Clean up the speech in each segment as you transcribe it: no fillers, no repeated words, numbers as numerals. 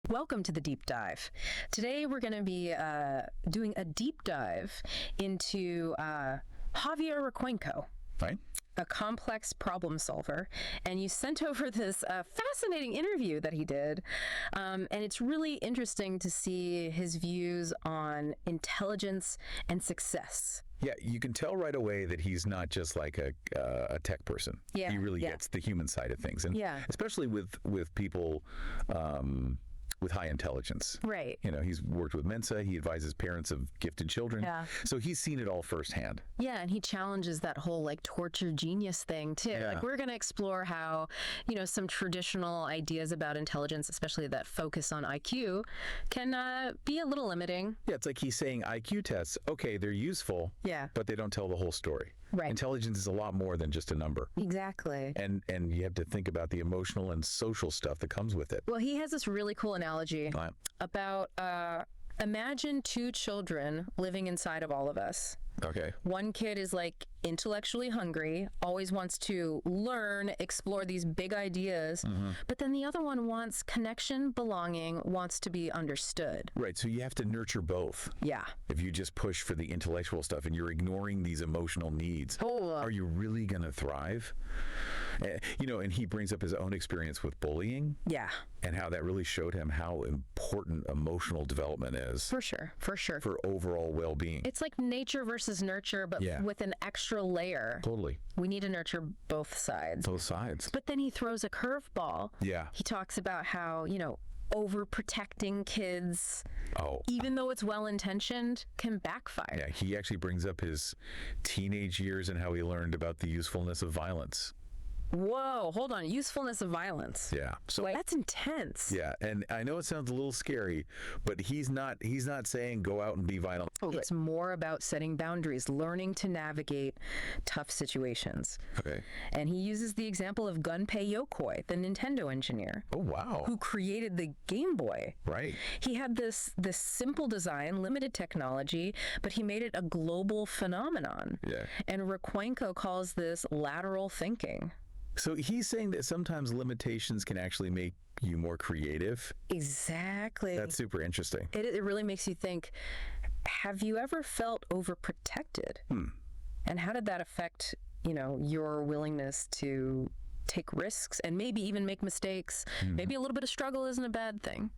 Welcome to the deep dive. Today we're going to be doing a deep dive into Javier Recuenco, Right. a complex problem solver. And you sent over this fascinating interview that he did. And it's really interesting to see his views on intelligence and success. Yeah, you can tell right away that he's not just like a tech person. Yeah, he really yeah. gets the human side of things, and Yeah. especially with people with high intelligence. Right. You know, he's worked with Mensa. He advises parents of gifted children. Yeah. So he's seen it all firsthand. Yeah, and he challenges that whole like torture genius thing too. Yeah. Like we're going to explore how, some traditional ideas about intelligence, especially that focus on IQ, can be a little limiting. Yeah, it's like he's saying IQ tests, okay, they're useful, Yeah. but they don't tell the whole story. Right. Intelligence is a lot more than just a number. Exactly. And you have to think about the emotional and social stuff that comes with it. Well, he has this really cool analogy Right. about imagine two children living inside of all of us. Okay. One kid is like intellectually hungry, always wants to learn, explore these big ideas, but then the other one wants connection, belonging, wants to be understood. Right. So you have to nurture both. Yeah. If you just push for the intellectual stuff and you're ignoring these emotional needs, are you really going to thrive? And he brings up his own experience with bullying. Yeah. And how that really showed him how important emotional development is. For sure. For overall well-being. It's like nature versus nurture, but with an extra layer. Totally. We need to nurture both sides. Both sides. But then he throws a curveball. Yeah. He talks about how, overprotecting kids, even though it's well-intentioned, can backfire. Yeah, he actually brings up his teenage years and how he learned about the usefulness of violence. Whoa, hold on. Usefulness of violence. Yeah. So that's intense. Yeah, and I know it sounds a little scary, but he's not saying go out and be violent. It's more about setting boundaries, learning to navigate tough situations. Okay. And he uses the example of Gunpei Yokoi, the Nintendo engineer. Oh, wow. Who created the Game Boy. Right. He had this simple design, limited technology, but he made it a global phenomenon. Yeah. And Recuenco calls this lateral thinking. So he's saying that sometimes limitations can actually make you more creative. Exactly. That's super interesting. It really makes you think, have you ever felt overprotected? And how did that affect, your willingness to take risks and maybe even make mistakes? Maybe a little bit of struggle isn't a bad thing.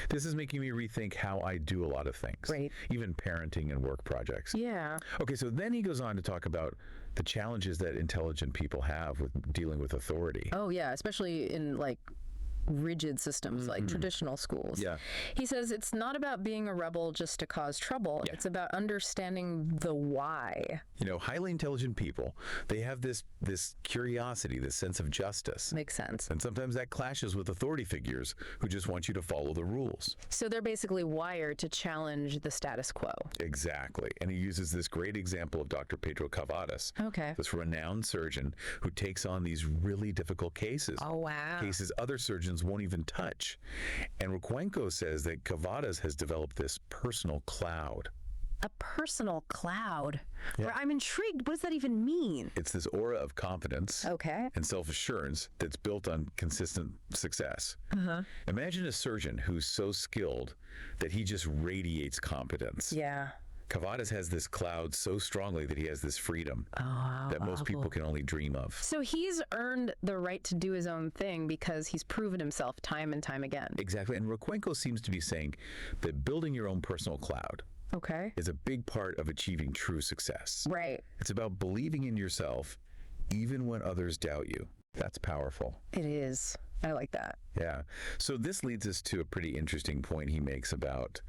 This is making me rethink how I do a lot of things. Right. Even parenting and work projects. Yeah. Okay, so then he goes on to talk about the challenges that intelligent people have with dealing with authority. Oh, yeah, especially in rigid systems like traditional schools. Yeah. He says it's not about being a rebel just to cause trouble. Yeah. It's about understanding the why. Highly intelligent people, they have this curiosity, this sense of justice. Makes sense. And sometimes that clashes with authority figures who just want you to follow the rules. So they're basically wired to challenge the status quo. Exactly. And he uses this great example of Dr. Pedro Cavadas. Okay. This renowned surgeon who takes on these really difficult cases. Oh, wow. Cases other surgeons won't even touch. And Recuenco says that Cavadas has developed this personal cloud. A personal cloud. Yeah. I'm intrigued. What does that even mean? It's this aura of confidence and self-assurance that's built on consistent success. Imagine a surgeon who's so skilled that he just radiates competence. Yeah. Cavadas has this cloud so strongly that he has this freedom that most people can only dream of. So he's earned the right to do his own thing because he's proven himself time and time again. Exactly. And Recuenco seems to be saying that building your own personal cloud is a big part of achieving true success. Right. It's about believing in yourself even when others doubt you. That's powerful. It is. I like that. Yeah. So this leads us to a pretty interesting point he makes about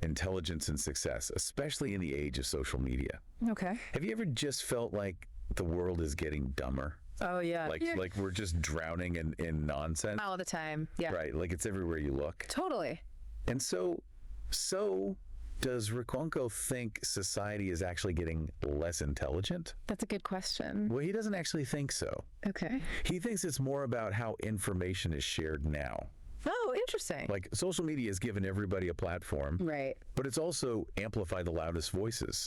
intelligence and success, especially in the age of social media. Okay. Have you ever just felt like the world is getting dumber? Oh, yeah. Like we're just drowning in nonsense? All the time. Yeah. Right. Like it's everywhere you look. Totally. And so does Recuenco think society is actually getting less intelligent? That's a good question. Well, he doesn't actually think so. Okay. He thinks it's more about how information is shared now. Oh, interesting. Like, social media has given everybody a platform, Right. but it's also amplified the loudest voices,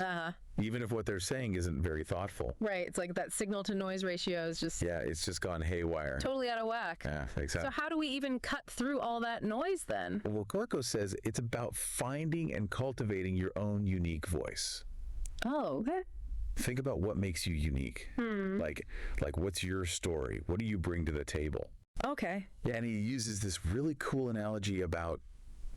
even if what they're saying isn't very thoughtful. Right. It's like that signal to noise ratio is just It's just gone haywire. totally out of whack. Yeah, exactly. So how do we even cut through all that noise then? Well, Corco says it's about finding and cultivating your own unique voice. Oh, okay. Think about what makes you unique. Like what's your story? What do you bring to the table? Okay. Yeah, and he uses this really cool analogy about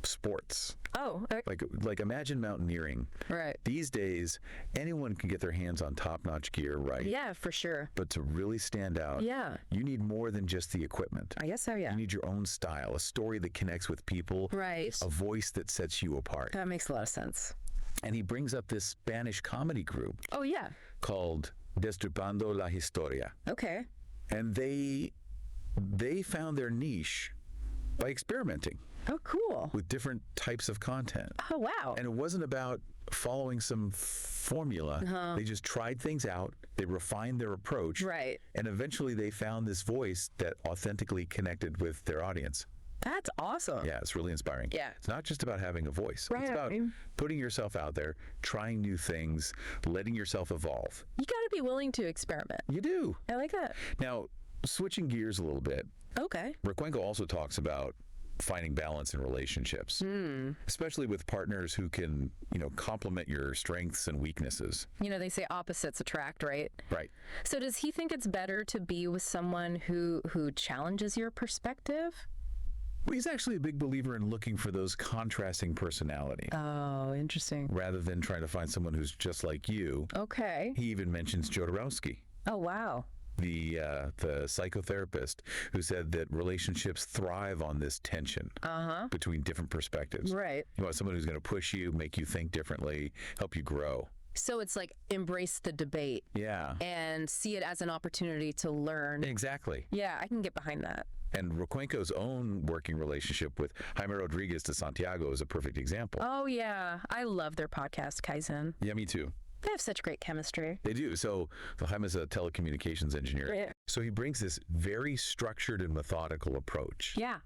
sports. Oh, okay. Like imagine mountaineering. Right. These days, anyone can get their hands on top-notch gear, right? Yeah, for sure. But to really stand out, you need more than just the equipment. I guess so, yeah. You need your own style, a story that connects with people, Right. a voice that sets you apart. That makes a lot of sense. And he brings up this Spanish comedy group Oh, yeah. called Destripando la Historia. Okay. And they found their niche by experimenting Oh, cool. with different types of content. Oh, wow. And it wasn't about following some formula. They just tried things out. They refined their approach. Right. And eventually they found this voice that authentically connected with their audience. That's awesome. Yeah, it's really inspiring. Yeah. It's not just about having a voice. Right. It's about putting yourself out there, trying new things, letting yourself evolve. You got to be willing to experiment. You do. I like that. Now, switching gears a little bit, Okay. Requenco also talks about finding balance in relationships, especially with partners who can, complement your strengths and weaknesses. They say opposites attract, right? Right. So does he think it's better to be with someone who challenges your perspective? Well, he's actually a big believer in looking for those contrasting personality Oh, interesting. rather than trying to find someone who's just like you. Okay. He even mentions Jodorowsky, Oh, wow. the psychotherapist, who said that relationships thrive on this tension between different perspectives. Right. You want someone who's going to push you, make you think differently, help you grow. So it's like embrace the debate Yeah. and see it as an opportunity to learn. Exactly. Yeah, I can get behind that. And Requenco's own working relationship with Jaime Rodriguez de Santiago is a perfect example. Oh, yeah. I love their podcast, Kaizen. Yeah, me too. They have such great chemistry. They do. So Jaime's a telecommunications engineer. Yeah. So he brings this very structured and methodical approach. Yeah.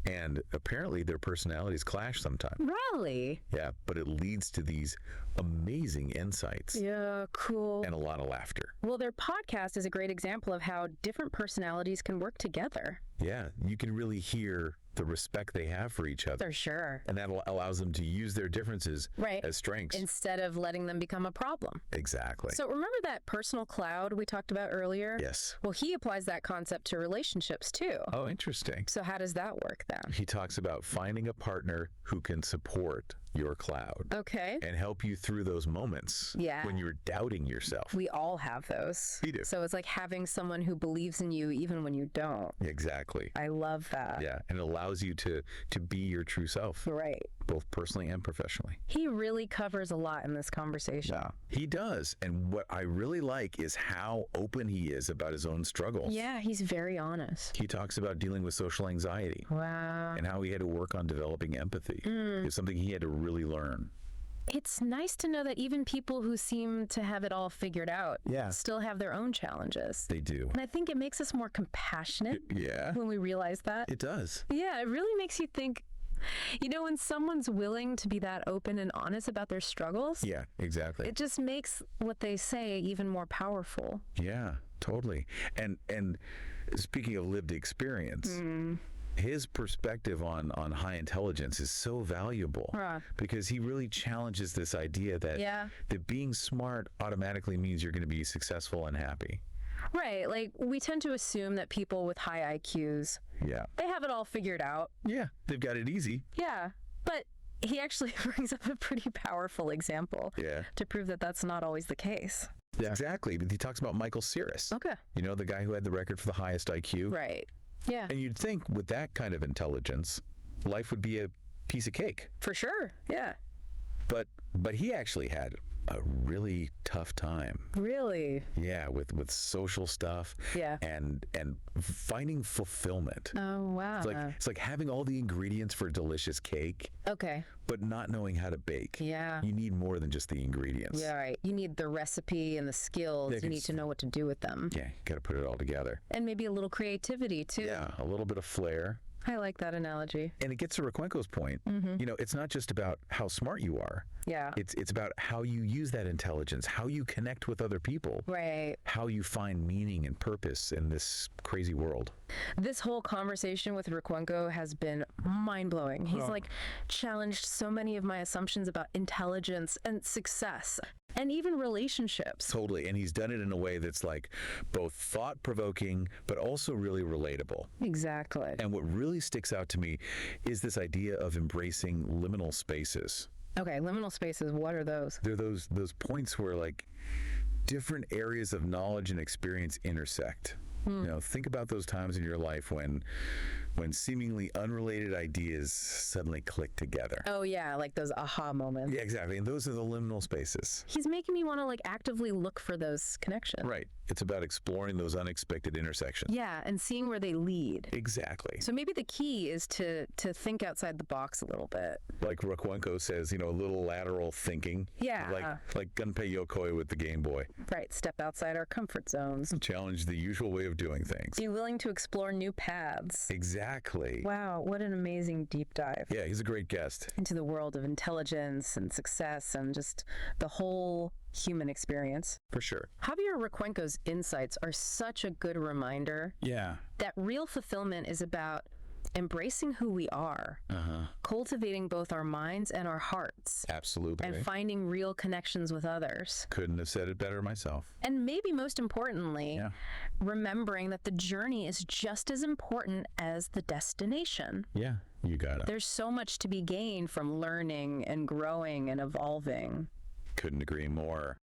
And apparently their personalities clash sometimes. Really? Yeah, but it leads to these amazing insights Yeah, cool. and a lot of laughter. Well, their podcast is a great example of how different personalities can work together. Yeah, you can really hear the respect they have for each other. For sure. And that allows them to use their differences Right. as strengths. Instead of letting them become a problem. Exactly. So remember that personal cloud we talked about earlier? Yes. Well, he applies that concept to relationships too. Oh, interesting. So how does that work then? He talks about finding a partner who can support your cloud Okay. and help you through those moments Yeah. when you're doubting yourself. We all have those. We do. So it's like having someone who believes in you even when you don't. Exactly. I love that. Yeah, and it allows you to be your true self, Right. both personally and professionally. He really covers a lot in this conversation. Yeah, he does. And what I really like is how open he is about his own struggles. Yeah, he's very honest. He talks about dealing with social anxiety Wow. and how he had to work on developing empathy. It's something he had to really learn. It's nice to know that even people who seem to have it all figured out still have their own challenges. They do. And I think it makes us more compassionate Yeah, when we realize that. it does. Yeah, it really makes you think, when someone's willing to be that open and honest about their struggles, Yeah, exactly. it just makes what they say even more powerful. Yeah, totally. And speaking of lived experience, his perspective on high intelligence is so valuable because he really challenges this idea that being smart automatically means you're going to be successful and happy. Right. Like, we tend to assume that people with high IQs, they have it all figured out. Yeah, they've got it easy. Yeah. But he actually brings up a pretty powerful example to prove that that's not always the case. Yeah, exactly. But he talks about Michael Cyrus. Okay. The guy who had the record for the highest IQ. Right. Yeah. And you'd think with that kind of intelligence, life would be a piece of cake. For sure. Yeah. But he actually had a really tough time. Really? Yeah, with social stuff. Yeah. And finding fulfillment. Oh, wow. It's like having all the ingredients for a delicious cake, Okay. but not knowing how to bake. Yeah. You need more than just the ingredients. Yeah, right. You need the recipe and the skills. You need to know what to do with them. Yeah, you got to put it all together. And maybe a little creativity too. Yeah, a little bit of flair. I like that analogy. And it gets to Requenco's point. You know, it's not just about how smart you are. Yeah. It's about how you use that intelligence, how you connect with other people, Right. how you find meaning and purpose in this crazy world. This whole conversation with Requenco has been mind-blowing. He's like challenged so many of my assumptions about intelligence and success and even relationships. Totally. And he's done it in a way that's like both thought-provoking, but also really relatable. Exactly. And what really sticks out to me is this idea of embracing liminal spaces. Okay, liminal spaces, what are those? They're those points where like different areas of knowledge and experience intersect. You know, think about those times in your life when seemingly unrelated ideas suddenly click together. Oh yeah, like those aha moments. Yeah, exactly. And those are the liminal spaces. He's making me want to like actively look for those connections. Right. It's about exploring those unexpected intersections. Yeah, and seeing where they lead. Exactly. So maybe the key is to think outside the box a little bit. Like Requenco says, you know, a little lateral thinking. Yeah. Like Gunpei Yokoi with the Game Boy. Right, step outside our comfort zones. Challenge the usual way of doing things. Be willing to explore new paths. Exactly. Wow, what an amazing deep dive. Yeah, he's a great guest. Into the world of intelligence and success and just the whole human experience. For sure. Javier Requenco's insights are such a good reminder Yeah. that real fulfillment is about embracing who we are, cultivating both our minds and our hearts, Absolutely. and finding real connections with others. Couldn't have said it better myself. And maybe most importantly, Yeah. remembering that the journey is just as important as the destination. Yeah, you got it. There's so much to be gained from learning and growing and evolving. Couldn't agree more.